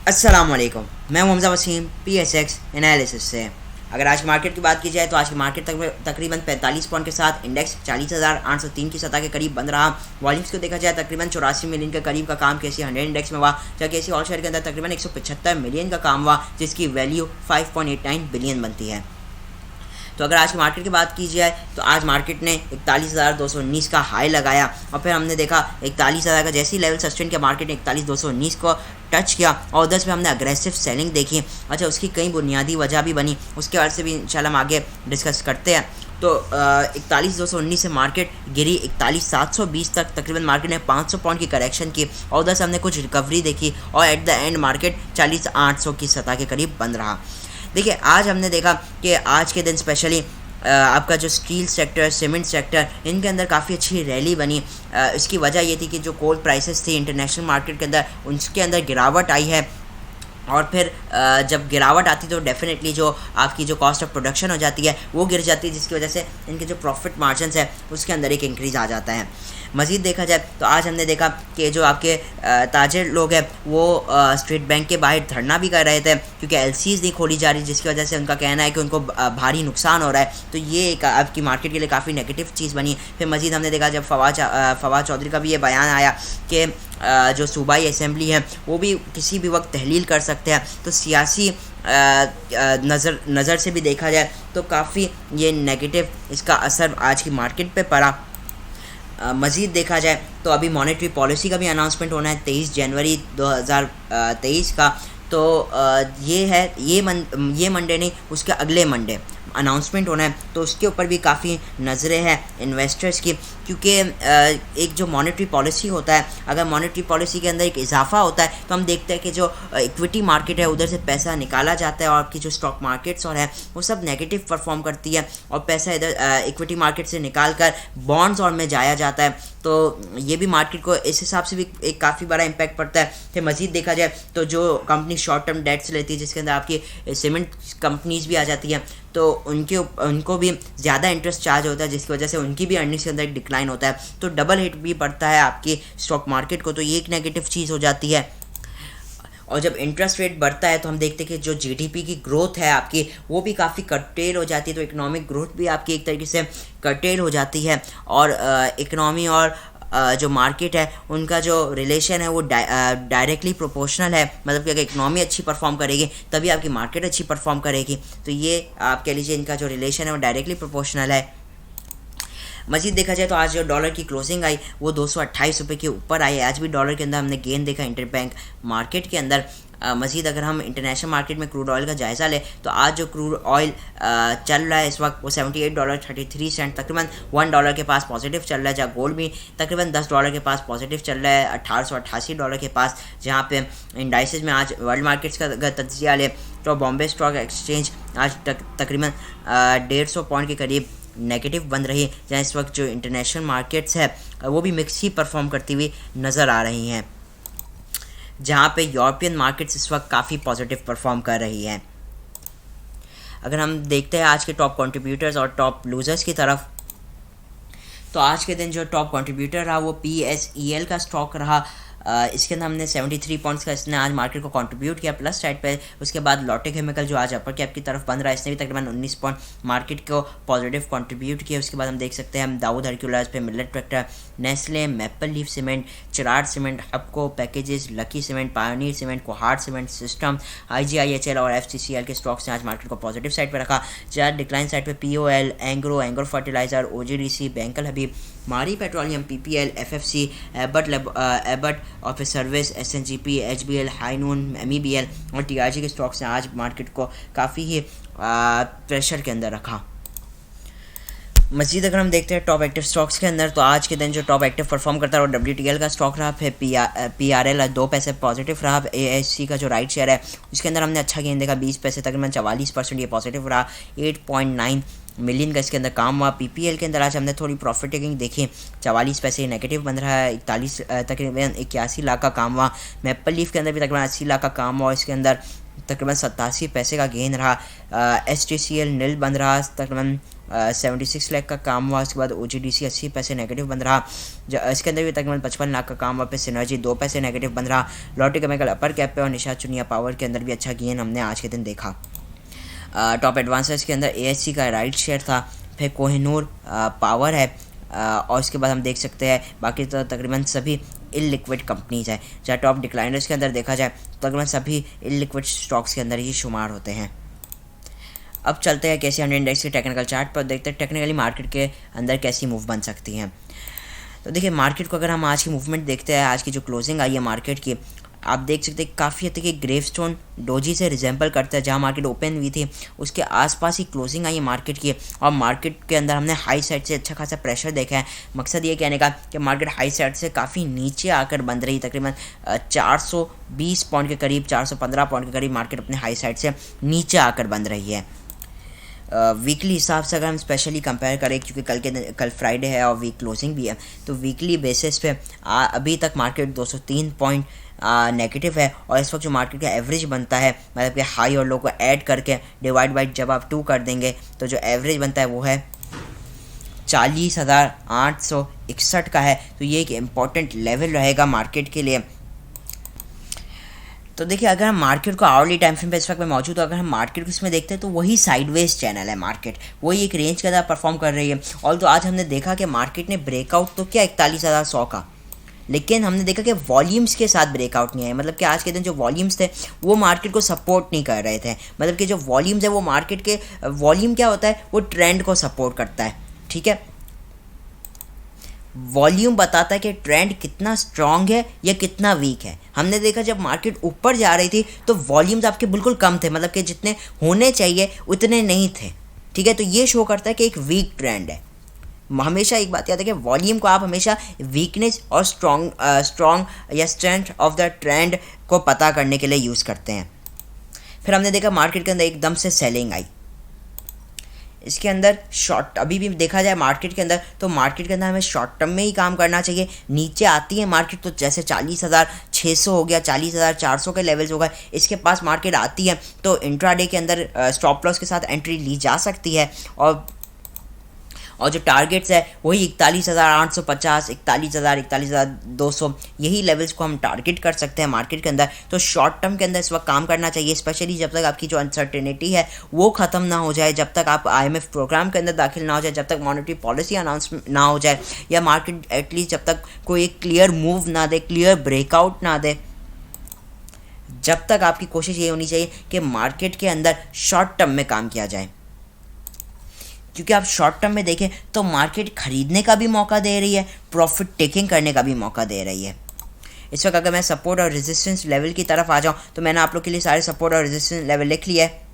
अस्सलाम वालेकुम। मैं हूं हमजा वसीम PSX एनालिसिस से। अगर आज की मार्केट की बात की जाए तो आज की मार्केट तकरीबन 45 पॉइंट के साथ इंडेक्स 40,803 की सतह के करीब बंद रहा। वॉल्यूम्स को देखा जाए तकरीबन 84 मिलियन के करीब का काम KC 100 इंडेक्स में हुआ, जबकि KC ऑल शेयर के अंदर तकरीबन 175 मिलियन का काम हुआ, जिसकी वैल्यू 5.89 बिलियन बनती है। तो अगर आज की मार्केट की बात की जाए तो आज मार्केट ने 41,219 का हाई लगाया और फिर हमने देखा 41,000 का जैसी लेवल सस्टेन किया, मार्केट ने 41,219 को टच किया और 10 पे हमने अग्रेसिव सेलिंग देखी। अच्छा, उसकी कई बुनियादी वजह भी बनी, उसके बारे से भी इंशाल्लाह हम आगे डिस्कस करते हैं। तो 41,219 से मार्केट गिरी 41,720 तक, तकरीबन मार्केट ने 500 पॉइंट की करेक्शन की और 10 हमने कुछ रिकवरी देखी और एट द एंड मार्केट 40,800 की सतह के करीब बंद रहा। देखिए, आज हमने देखा कि आज के दिन स्पेशली आपका जो स्टील सेक्टर, सीमेंट सेक्टर, इनके अंदर काफ़ी अच्छी रैली बनी। इसकी वजह ये थी कि जो कोल प्राइसेस थी इंटरनेशनल मार्केट के अंदर, उसके अंदर गिरावट आई है और फिर जब गिरावट आती तो डेफिनेटली जो आपकी जो कॉस्ट ऑफ प्रोडक्शन हो जाती है वो गिर जाती है, जिसकी वजह से इनके जो प्रॉफिट मार्जिन्स है उसके अंदर एक इंक्रीज़ आ जाता है। मज़ीद देखा जाए तो आज हमने देखा कि जो आपके ताजिर लोग हैं वो स्टेट बैंक के बाहर धरना भी कर रहे थे क्योंकि LCs नहीं खोली जा रही, जिसकी वजह से उनका कहना है कि उनको भारी नुकसान हो रहा है। तो ये एक आपकी मार्केट के लिए काफ़ी नेगेटिव चीज़ बनी। फिर मज़ीद हमने देखा जब फवाद चौधरी का भी ये बयान आया कि जो सूबाई असेंबली है वो भी किसी भी वक्त तहलील कर सकते हैं। तो सियासी नज़र से भी देखा जाए तो काफ़ी ये नेगेटिव इसका असर आज की मार्केट पे पड़ा। मज़ीद देखा जाए तो अभी मॉनेटरी पॉलिसी का भी अनाउंसमेंट होना है 23 जनवरी 2023 का। तो ये मंडे नहीं, उसके अगले मंडे अनाउंसमेंट होना है। तो उसके ऊपर भी काफ़ी नज़रें हैं इन्वेस्टर्स की, क्योंकि एक जो मॉनेटरी पॉलिसी होता है, अगर मॉनेटरी पॉलिसी के अंदर एक इजाफा होता है तो हम देखते हैं कि जो इक्विटी मार्केट है उधर से पैसा निकाला जाता है और आपकी जो स्टॉक मार्केट्स और है वो सब नेगेटिव परफॉर्म करती है और पैसा इधर इक्विटी मार्केट से निकाल कर बॉन्ड्स और में जाया जाता है। तो ये भी मार्केट को इस हिसाब से भी एक काफ़ी बड़ा इम्पैक्ट पड़ता है। फिर मज़ीद देखा जाए तो जो कंपनी शॉर्ट टर्म डेट्स लेती है, जिसके अंदर आपकी सीमेंट कंपनीज भी आ जाती हैं, तो उनको भी ज़्यादा इंटरेस्ट चार्ज होता है, जिसकी वजह से उनकी भी अर्निंग्स के अंदर एक डिक्लाइन होता है। तो डबल हिट भी पड़ता है आपकी स्टॉक मार्केट को, तो ये एक नेगेटिव चीज़ हो जाती है। और जब इंटरेस्ट रेट बढ़ता है तो हम देखते हैं कि जो GDP की ग्रोथ है आपकी वो भी काफ़ी कर्टेल हो जाती है। तो इकोनॉमिक ग्रोथ भी आपकी एक तरीके से कर्टेल हो जाती है और इकोनॉमी और जो मार्केट है उनका जो रिलेशन है वो डायरेक्टली प्रोपोर्शनल है। मतलब कि अगर इकोनॉमी अच्छी परफॉर्म करेगी तभी आपकी मार्केट अच्छी परफॉर्म करेगी। तो ये आप कह लीजिए इनका जो रिलेशन है वो डायरेक्टली प्रोपोर्शनल है। मज़ीद देखा जाए तो आज जो डॉलर की क्लोजिंग आई वो 228 रुपये के ऊपर आई है। आज भी डॉलर के अंदर हमने गेन देखा इंटरबैंक मार्केट के अंदर। मज़ीद अगर हम इंटरनेशनल मार्केट में क्रूड ऑयल का जायज़ा लें तो आज जो क्रूड ऑयल चल रहा है इस वक्त वो $78.33, तकरीबन $1 के पास पॉजिटिव चल रहा है। जहाँ गोल्ड भी तकरीबन $10 के पास पॉजिटिव चल रहा है, $1888 के पास। जहाँ पे इंडाइसेस में आज वर्ल्ड मार्केट्स का तज्जिया ले तो बॉम्बे स्टॉक एक्सचेंज आज तकरीबन 150 पॉइंट के करीब नेगेटिव बन रही है, जहाँ इस वक्त जो इंटरनेशनल मार्केट्स है वो भी मिक्स ही परफॉर्म करती हुई नज़र आ रही हैं, जहाँ पे यूरोपियन मार्केट्स इस वक्त काफ़ी पॉजिटिव परफॉर्म कर रही हैं। अगर हम देखते हैं आज के टॉप कंट्रीब्यूटर्स और टॉप लूजर्स की तरफ, तो आज के दिन जो टॉप कंट्रीब्यूटर रहा वो PSEL का स्टॉक रहा। इसके अंदर हमने 73 पॉइंट्स का इसने आज मार्केट को कंट्रीब्यूट किया प्लस साइड पे। उसके बाद लॉटे केमिकल जो आज अपर कैप की तरफ बन रहा है, इसने भी तकरीबन 19 पॉइंट मार्केट को पॉजिटिव कंट्रीब्यूट किया। उसके बाद हम देख सकते हैं हम दाऊद हरक्यूलास पे, Millat tractor, Nestle, maple leaf cement, Cherat cement, हपको packages, lucky cement, pioneer cement, Kohat cement system, IGIHL और FCCL के स्टॉक्स ने आज मार्केट को पॉजिटिव साइड पर रखा। जहाँ डिक्लाइन साइड पे POL, Engro fertilizer, OGDC, bank al Habib, Mari petroleum, PPL, FFC, Abbott office service, SNGP, HBL, Highnoon, MEBL और TRG के स्टॉक्स ने आज मार्केट को काफ़ी ही प्रेशर के अंदर रखा। मज़ीद अगर हम देखते हैं टॉप एक्टिव स्टॉक्स के अंदर, तो आज के दिन जो टॉप एक्टिव परफॉर्म करता है वो WTL का स्टॉक रहा। फिर PRL 2 पैसे पॉजिटिव रहा। ASC का जो राइट शेयर है उसके अंदर हमने अच्छा गेन देखा, 20 पैसे, तकरीबन 44% ये पॉजिटिव रहा। 8.9 मिलियन का इसके अंदर काम हुआ। PPL के अंदर आज हमने थोड़ी प्रॉफिट टेकिंग देखी, 44 पैसे नेगेटिव बन रहा है। 41 तकरीबन 81 लाख का काम हुआ। मैपल लीफ के अंदर भी तकरीबन 80 लाख का काम हुआ, इसके अंदर तकरीबन 87 पैसे का गेन रहा। STCL नील बन रहा, तकरीबन 76 लाख का काम हुआ। उसके बाद OGDC 80 पैसे नेगेटिव बन रहा। इसके अंदर भी तकरीबन 55 लाख का काम हुआ। पे सिनर्जी 2 पैसे नेगेटिव बन रहा। लॉटरी केमिकल अपर कैप पे और निशात चुनिया पावर के अंदर भी अच्छा गेन हमने आज के दिन देखा। टॉप एडवांसर्स के अंदर AHC का राइट शेयर था, फिर कोहिनूर पावर है, और उसके बाद हम देख सकते हैं बाकी तो तकरीबन सभी इलिक्विड कंपनीज है। चाहे टॉप डिक्लाइनर्स के अंदर देखा जाए तो तकरीबन सभी इलिक्विड स्टॉक्स के अंदर ही शुमार होते हैं। अब चलते हैं कैसे 100 इंडेक्स के टेक्निकल चार्ट पर, देखते हैं टेक्निकली मार्केट के अंदर कैसी मूव बन सकती हैं। तो देखिए मार्केट को अगर हम आज की मूवमेंट देखते हैं, आज की जो क्लोजिंग आई है मार्केट की, आप देख सकते हैं काफ़ी हद तक एक ग्रेवस्टोन डोजी से रिजेंबल करता है। जहां मार्केट ओपन हुई थी उसके आसपास ही क्लोजिंग आई है मार्केट की, और मार्केट के अंदर हमने हाई साइड से अच्छा खासा प्रेशर देखा है। मकसद ये कहने का कि मार्केट हाई साइड से काफ़ी नीचे आकर बंद रही, तकरीबन 420 पॉइंट के करीब, 415 पॉइंट के करीब मार्केट अपने हाई साइड से नीचे आकर बंद रही है। वीकली हिसाब से अगर हम स्पेशली कंपेयर करें, क्योंकि कल फ्राइडे है और वीक क्लोजिंग भी है, तो वीकली बेसिस पे अभी तक मार्केट 203 पॉइंट नेगेटिव है। और इस वक्त जो मार्केट का एवरेज बनता है, मतलब कि हाई और लो को ऐड करके डिवाइड बाई जब आप 2 कर देंगे तो जो एवरेज बनता है वो है 40,861 का है। तो ये एक इम्पॉर्टेंट लेवल रहेगा मार्केट के लिए। तो देखिए अगर हम मार्केट को आवरली टाइम फ्रेम पे इस वक्त में मौजूद, अगर हम मार्केट को इसमें देखते हैं तो वही साइडवेज चैनल है मार्केट, वही एक रेंज के अंदर परफॉर्म कर रही है। और तो आज हमने देखा कि मार्केट ने ब्रेकआउट तो किया 41,100 का, लेकिन हमने देखा कि वॉल्यूम्स के साथ ब्रेकआउट नहीं आया। मतलब कि आज के दिन जो वॉल्यूम्स थे वो मार्केट को सपोर्ट नहीं कर रहे थे। मतलब कि जो वॉल्यूम्स है वो मार्केट के वॉल्यूम क्या होता है, वो ट्रेंड को सपोर्ट करता है। ठीक है, वॉल्यूम बताता है कि ट्रेंड कितना स्ट्रांग है या कितना वीक है। हमने देखा जब मार्केट ऊपर जा रही थी तो वॉल्यूम्स आपके बिल्कुल कम थे, मतलब कि जितने होने चाहिए उतने नहीं थे। ठीक है, तो ये शो करता है कि एक वीक ट्रेंड है। हमेशा एक बात याद है कि वॉल्यूम को आप हमेशा वीकनेस और स्ट्रॉन्ग या स्ट्रेंथ ऑफ द ट्रेंड को पता करने के लिए यूज़ करते हैं। फिर हमने देखा मार्केट के अंदर एकदम से सेलिंग आई। इसके अंदर शॉर्ट अभी भी देखा जाए मार्केट के अंदर, तो मार्केट के अंदर हमें शॉर्ट टर्म में ही काम करना चाहिए। नीचे आती है मार्केट तो जैसे 40,600 हो गया, 40,400 के लेवल्स हो गए, इसके पास मार्केट आती है तो इंट्राडे के अंदर स्टॉप लॉस के साथ एंट्री ली जा सकती है। और जो टारगेट्स है वही 41,850, 41,000, 41,200, यही लेवल्स को हम टारगेट कर सकते हैं मार्केट के अंदर। तो शॉर्ट टर्म के अंदर इस वक्त काम करना चाहिए, स्पेशली जब तक आपकी जो अनसर्टेनिटी है वो ख़त्म ना हो जाए, जब तक आप IMF प्रोग्राम के अंदर दाखिल ना हो जाए, जब तक मॉनेटरी पॉलिसी अनाउंस ना हो जाए, या मार्केट एटलीस्ट जब तक कोई एक क्लियर मूव ना दे, क्लियर ब्रेकआउट ना दे, जब तक आपकी कोशिश ये होनी चाहिए कि मार्केट के अंदर शॉर्ट टर्म में काम किया जाए। क्योंकि आप शॉर्ट टर्म में देखें तो मार्केट खरीदने का भी मौका दे रही है, प्रॉफिट टेकिंग करने का भी मौका दे रही है। इस वक्त अगर मैं सपोर्ट और रेजिस्टेंस लेवल की तरफ आ जाऊं तो मैंने आप लोग के लिए सारे सपोर्ट और रेजिस्टेंस लेवल लिख लिया है।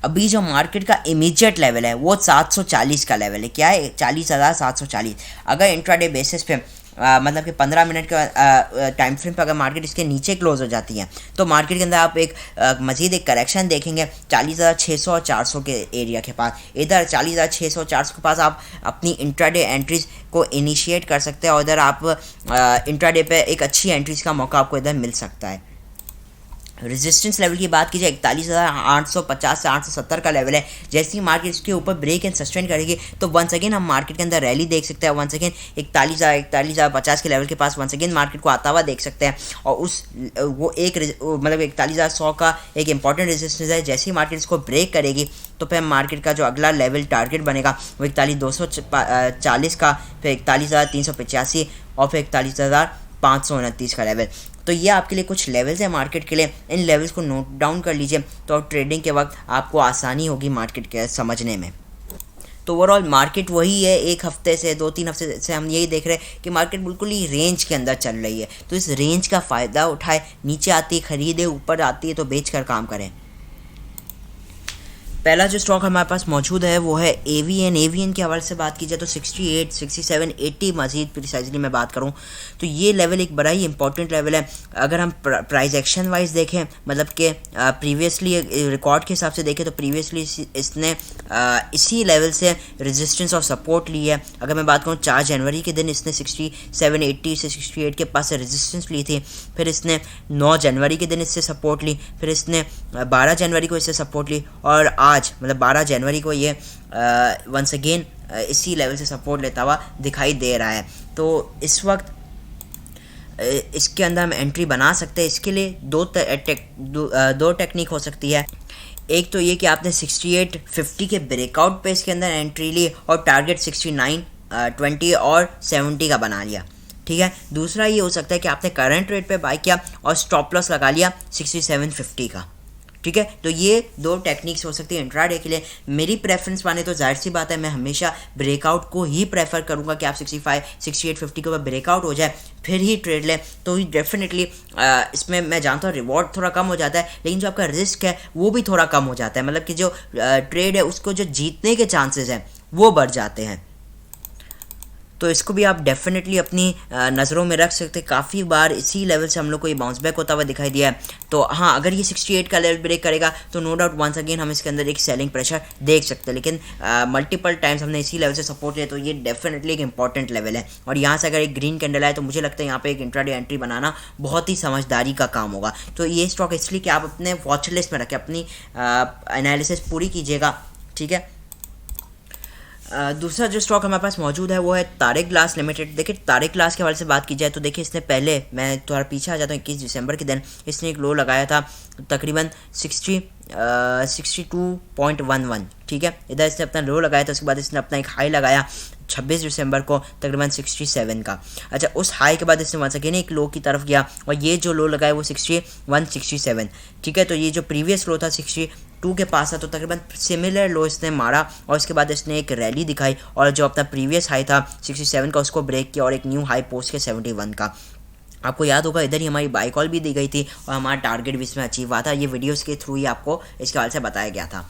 अभी जो मार्केट का इमीडिएट लेवल है वो 740 का लेवल है। क्या है? 40,740। अगर इंट्राडे बेसिस पे मतलब कि 15 मिनट के टाइम फ्रेम पर अगर मार्केट इसके नीचे क्लोज हो जाती है तो मार्केट के अंदर आप एक मज़ीद एक करेक्शन देखेंगे 40,600 और 400 के एरिया के पास। इधर 40,600 400 के पास आप अपनी इंट्राडे एंट्रीज को इनिशिएट कर सकते हैं, और इधर आप इंट्राडे पे एक अच्छी एंट्रीज का मौका आपको इधर मिल सकता है। रेजिस्टेंस लेवल की बात कीजिए 41,850 से 870 का लेवल है। जैसे ही मार्केट इसके ऊपर ब्रेक एंड सस्टेन करेगी तो वंस अगेन हम मार्केट के अंदर रैली देख सकते हैं। वंस अगेन 41,050 के लेवल के पास वंस अगेन मार्केट को आता हुआ देख सकते हैं, और वो एक मतलब 41,100 का एक इंपॉर्टेंट रेजिस्टेंस है। जैसे ही मार्केट इसको ब्रेक करेगी तो फिर मार्केट का जो अगला लेवल टारगेट बनेगा वो 41,240 का, फिर 41,385 और फिर 41,529 का लेवल। तो ये आपके लिए कुछ लेवल्स हैं मार्केट के लिए, इन लेवल्स को नोट डाउन कर लीजिए तो ट्रेडिंग के वक्त आपको आसानी होगी मार्केट के समझने में। तो ओवरऑल मार्केट वही है, एक हफ्ते से 2-3 हफ्ते से हम यही देख रहे हैं कि मार्केट बिल्कुल ही रेंज के अंदर चल रही है। तो इस रेंज का फ़ायदा उठाए, नीचे आती है खरीदे, ऊपर आती है तो बेच कर काम करें। पहला जो स्टॉक हमारे पास मौजूद है वो है एवीएन के हवाले से बात की जाए तो 68, 67, 80 मजीद प्रिसाइजली मैं बात करूं तो ये लेवल एक बड़ा ही इंपॉर्टेंट लेवल है। अगर हम प्राइस एक्शन वाइज देखें, मतलब कि प्रीवियसली रिकॉर्ड के हिसाब से देखें तो प्रीवियसली इसने इसी लेवल से रेजिस्टेंस और सपोर्ट ली है। अगर मैं बात करूं 4 जनवरी के दिन इसने 67, 80 से 68 के पास से रेजिस्टेंस ली थी, फिर इसने 9 जनवरी के दिन इससे सपोर्ट ली, फिर इसने 12 जनवरी को इससे सपोर्ट ली, और आज मतलब 12 जनवरी को ये वंस अगेन इसी लेवल से सपोर्ट लेता हुआ दिखाई दे रहा है। तो इस वक्त इसके अंदर हम एंट्री बना सकते हैं। इसके लिए दो टेक्निक हो सकती है। एक तो ये कि आपने 6850 के ब्रेकआउट पे इसके अंदर एंट्री ली और टारगेट 69 20 और 70 का बना लिया, ठीक है। दूसरा ये हो सकता है कि आपने करंट रेट पे बाय किया और स्टॉप लॉस लगा लिया 6750 का, ठीक है। तो ये दो टेक्निक्स हो सकती है इंट्राडे के लिए। मेरी प्रेफरेंस माने तो जाहिर सी बात है मैं हमेशा ब्रेकआउट को ही प्रेफर करूंगा कि आप 6850 के ऊपर ब्रेकआउट हो जाए फिर ही ट्रेड लें। तो डेफिनेटली इसमें मैं जानता हूँ रिवॉर्ड थोड़ा कम हो जाता है, लेकिन जो आपका रिस्क है वो भी थोड़ा कम हो जाता है। मतलब कि जो ट्रेड है उसको जो जीतने के चांसेस हैं वो बढ़ जाते हैं। तो इसको भी आप डेफिनेटली अपनी नज़रों में रख सकते हैं। काफ़ी बार इसी लेवल से हम लोग को ये बाउंस बैक होता हुआ दिखाई दिया है। तो हाँ, अगर ये 68 का लेवल ब्रेक करेगा तो नो डाउट वंस अगेन हम इसके अंदर एक सेलिंग प्रेशर देख सकते हैं। लेकिन मल्टीपल टाइम्स हमने इसी लेवल से सपोर्ट लिया, तो ये डेफिनेटली एक इंपॉर्टेंट लेवल है। और यहाँ से अगर एक ग्रीन कैंडल आए तो मुझे लगता है यहाँ पे एक इंट्राडे एंट्री बनाना बहुत ही समझदारी का काम होगा। तो ये स्टॉक इसलिए कि आप अपने वॉच लिस्ट में रखें, अपनी एनालिसिस पूरी कीजिएगा, ठीक है। दूसरा जो स्टॉक हमारे पास मौजूद है वो है तारिक ग्लास लिमिटेड। देखिए तारिक ग्लास के हवाले से बात की जाए तो देखिए इसने पहले, मैं थोड़ा पीछे आ जाता हूँ, 21 दिसंबर के दिन इसने एक लो लगाया था तकरीबन 62.11, ठीक है। इधर इसने अपना लो लगाया था, उसके बाद इसने अपना एक हाई लगाया 26 दिसंबर को तकरीबन 67 का। अच्छा, उस हाई के बाद इसने वहाँ से एक लो की तरफ गया और ये जो लो लगाया वो 6167, ठीक है। तो ये जो प्रीवियस लो था 62 के पास था, तो तकरीबन सिमिलर लो इसने मारा और उसके बाद इसने एक रैली दिखाई और जो अपना प्रीवियस हाई था 67 का उसको ब्रेक किया और एक न्यू हाई पोस्ट के 71 का। आपको याद होगा इधर ही हमारी बाई कॉल भी दी गई थी और हमारा टारगेट भी इसमें अचीव हुआ था। ये वीडियोस के थ्रू ही आपको इसके हवाले से बताया गया था।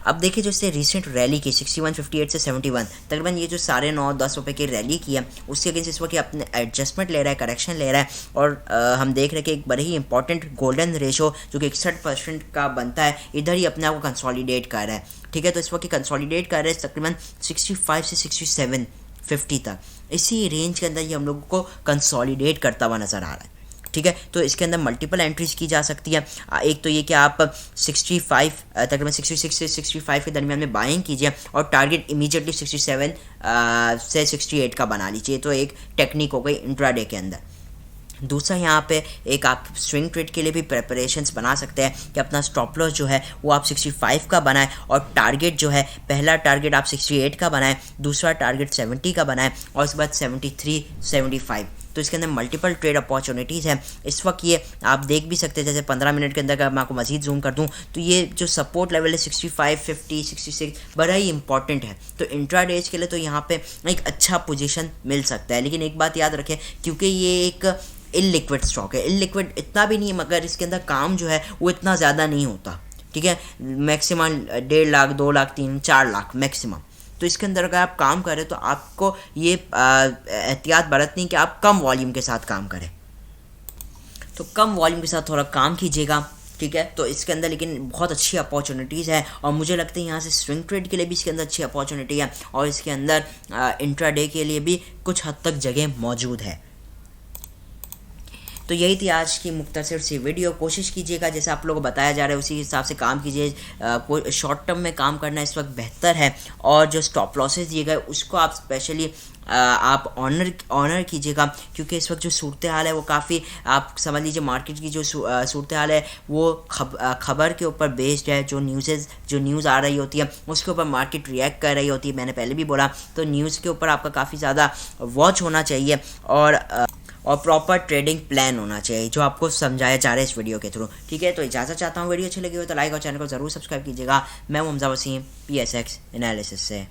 अब देखिए जो इससे रिसेंट रैली की 6158 से 71 तकरीबन ये जो 9.5-10 रुपये की रैली की है उसके अगेंस्ट इस वक्त अपने एडजस्टमेंट ले रहा है, करेक्शन ले रहा है। और हम देख रहे हैं कि एक बड़े ही इंपॉर्टेंट गोल्डन रेशो जो कि 61% का बनता है इधर ही अपने आप को कंसोलिडेट कर रहा है, ठीक है। तो इस वक्त कंसोलिडेट कर रहे हैं तकरीबन 65 से 6750 तक, इसी रेंज के अंदर ये हम लोगों को कंसोलिडेट करता हुआ नज़र आ रहा है, ठीक है। तो इसके अंदर मल्टीपल एंट्रीज की जा सकती है। एक तो ये कि आप 65 तकरीबन 66 से 65 के दरमियान में बाइंग कीजिए और टारगेट इमीडिएटली 67 से 68 का बना लीजिए। तो एक टेक्निक हो गई इंट्राडे के अंदर। दूसरा यहाँ पे एक आप स्विंग ट्रेड के लिए भी प्रेपरेशंस बना सकते हैं कि अपना स्टॉप लॉस जो है वो आप 65 का बनाएं और टारगेट जो है पहला टारगेट आप 68 का बनाएं, दूसरा टारगेट 70 का बनाएं और उसके बाद 73 75। तो इसके अंदर मल्टीपल ट्रेड अपॉर्चुनिटीज़ हैं। इस वक्त ये आप देख भी सकते हैं, जैसे 15 मिनट के अंदर अगर मैं आपको मज़ीद जूम कर दूं तो ये जो सपोर्ट लेवल है 65 50 66 बड़ा ही इंपॉर्टेंट है। तो इंट्राडेज के लिए तो यहाँ पे एक अच्छा पोजीशन मिल सकता है। लेकिन एक बात याद रखें, क्योंकि ये एक इललिक्विड स्टॉक है, इललिक्विड इतना भी नहीं है मगर इसके अंदर काम जो है वो इतना ज़्यादा नहीं होता, ठीक है। Maximum 1.5 lakh 2 lakh 3 4 lakh maximum. तो इसके अंदर अगर आप काम करें तो आपको ये एहतियात बरतनी कि आप कम वॉल्यूम के साथ काम करें, तो कम वॉल्यूम के साथ थोड़ा काम कीजिएगा, ठीक है। तो इसके अंदर लेकिन बहुत अच्छी अपॉर्चुनिटीज़ है और मुझे लगता है यहाँ से स्विंग ट्रेड के लिए भी इसके अंदर अच्छी अपॉर्चुनिटी है और इसके अंदर इंट्राडे के लिए भी कुछ हद तक जगह मौजूद है। तो यही थी आज की मुख्तसर सी वीडियो। कोशिश कीजिएगा जैसे आप लोगों को बताया जा रहा है उसी हिसाब से काम कीजिए। शॉर्ट टर्म में काम करना इस वक्त बेहतर है और जो स्टॉप लॉसेस दिए गए उसको आप स्पेशली आप ऑनर कीजिएगा, क्योंकि इस वक्त जो सूरत हाल है वो काफ़ी, आप समझ लीजिए मार्केट की जो सूरत हाल है वो खबर के ऊपर बेस्ड है। जो न्यूज़ आ रही होती है उसके ऊपर मार्केट रिएक्ट कर रही होती है। मैंने पहले भी बोला, तो न्यूज़ के ऊपर आपका काफ़ी ज़्यादा वॉच होना चाहिए और प्रॉपर ट्रेडिंग प्लान होना चाहिए जो आपको समझाया जा रहा है इस वीडियो के थ्रू, ठीक है। तो इजाज़त चाहता हूँ, वीडियो अच्छी लगी हो तो लाइक और चैनल को ज़रूर सब्सक्राइब कीजिएगा। मैं हूं हमजा वसीम PSX एनालिसिस से।